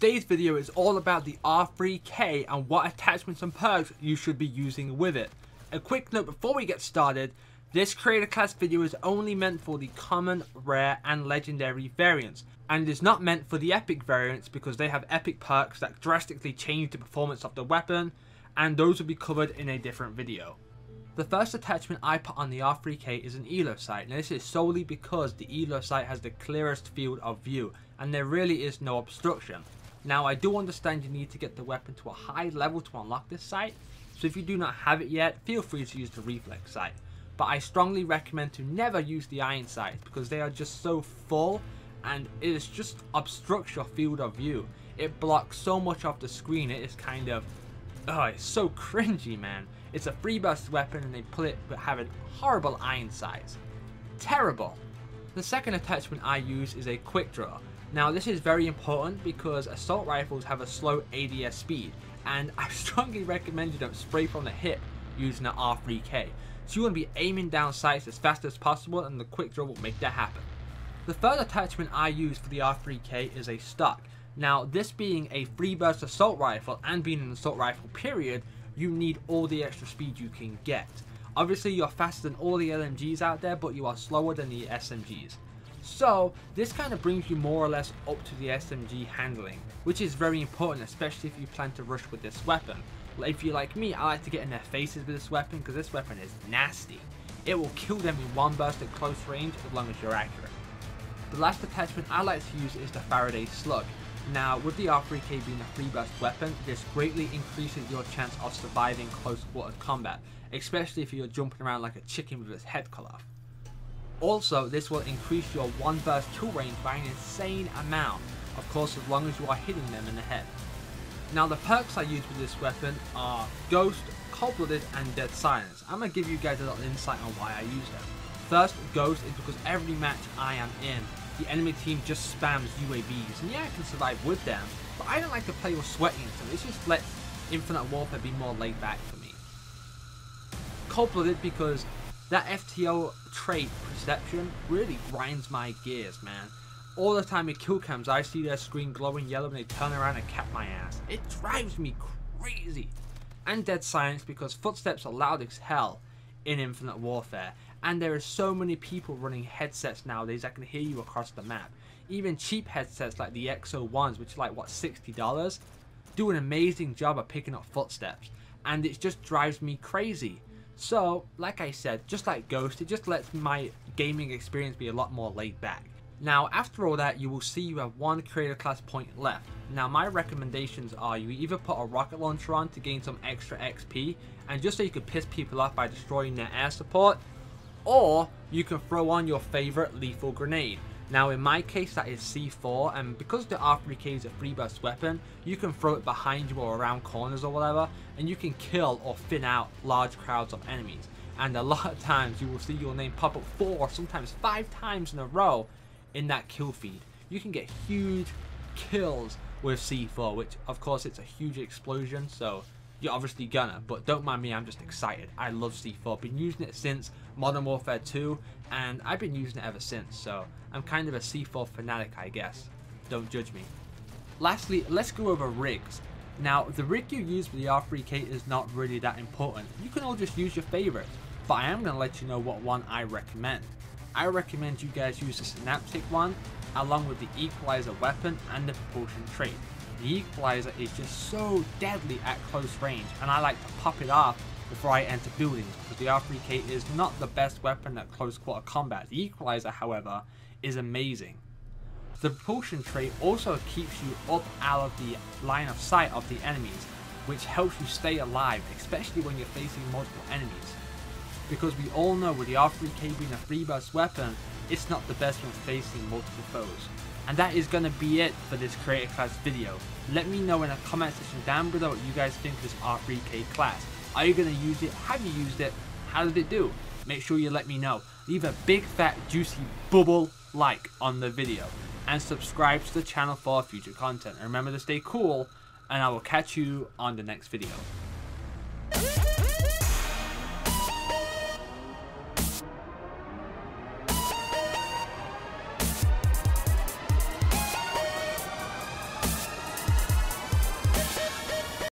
Today's video is all about the R3K and what attachments and perks you should be using with it. A quick note before we get started, this creator class video is only meant for the common, rare and legendary variants, and it is not meant for the epic variants because they have epic perks that drastically change the performance of the weapon, and those will be covered in a different video. The first attachment I put on the R3K is an ELO sight. Now this is solely because the ELO sight has the clearest field of view and there really is no obstruction. Now I do understand you need to get the weapon to a high level to unlock this sight, so if you do not have it yet, feel free to use the reflex sight. But I strongly recommend to never use the iron sights because they are just so full and it is just obstructs your field of view. It blocks so much off the screen, it is kind of, oh, it's so cringy, man. It's a free burst weapon and they put it with having horrible iron sights. Terrible. The second attachment I use is a quick draw. Now this is very important because assault rifles have a slow ADS speed, and I strongly recommend you don't spray from the hip using an R3K. So you want to be aiming down sights as fast as possible, and the quick draw will make that happen. The third attachment I use for the R3K is a stock. Now this being a free burst assault rifle and being an assault rifle period, you need all the extra speed you can get. Obviously you're faster than all the LMGs out there, but you are slower than the SMGs. So this kind of brings you more or less up to the SMG handling, which is very important, especially if you plan to rush with this weapon. If you're like me, I like to get in their faces with this weapon because this weapon is nasty. It will kill them in one burst at close range as long as you're accurate. The last attachment I like to use is the Faraday slug. Now with the R3K being a free burst weapon, this greatly increases your chance of surviving close quarter combat, especially if you're jumping around like a chicken with its head cut off. Also, this will increase your one burst kill range by an insane amount, of course as long as you are hitting them in the head. Now the perks I use with this weapon are Ghost, Cold-Blooded and Dead Silence. I'm going to give you guys a little insight on why I use them. First, Ghost is because every match I am in, the enemy team just spams UAVs, and yeah, I can survive with them, but I don't like to play with sweating, so it just lets Infinite Warfare be more laid back for me. Cold-Blooded because that FTO trait, Perception, really grinds my gears, man. All the time in kill cams, I see their screen glowing yellow and they turn around and cap my ass. It drives me crazy. And Dead Silence because footsteps are loud as hell in Infinite Warfare. And there are so many people running headsets nowadays that can hear you across the map. Even cheap headsets like the XO1s, which are like, what, $60, do an amazing job of picking up footsteps. And it just drives me crazy. So, like I said, just like Ghost, it just lets my gaming experience be a lot more laid back. Now, after all that, you will see you have one creator class point left. Now, my recommendations are you either put a rocket launcher on to gain some extra XP, and just so you can piss people off by destroying their air support, or you can throw on your favorite lethal grenade. Now in my case that is C4, and because the R3K is a free burst weapon, you can throw it behind you or around corners or whatever, and you can kill or thin out large crowds of enemies. And a lot of times you will see your name pop up 4 or sometimes 5 times in a row in that kill feed. You can get huge kills with C4, which of course it's a huge explosion, so you're obviously gonna, but don't mind me, I'm just excited. I love C4, been using it since Modern Warfare 2, and I've been using it ever since, so I'm kind of a C4 fanatic, I guess. Don't judge me. Lastly, let's go over rigs. Now, the rig you use with the R3K is not really that important. You can all just use your favorites, but I am going to let you know what one I recommend. I recommend you guys use the Synaptic one, along with the Equalizer weapon and the Propulsion trait. The Equalizer is just so deadly at close range, and I like to pop it off before I enter buildings because the R3K is not the best weapon at close quarter combat. The Equalizer, however, is amazing. The Propulsion trait also keeps you up out of the line of sight of the enemies, which helps you stay alive, especially when you're facing multiple enemies. Because we all know with the R3K being a free burst weapon, it's not the best when facing multiple foes. And that is going to be it for this creator class video. Let me know in the comment section down below what you guys think of this R3K class. Are you going to use it? Have you used it? How did it do? Make sure you let me know. Leave a big fat juicy bubble like on the video. And subscribe to the channel for future content. And remember to stay cool, and I will catch you on the next video.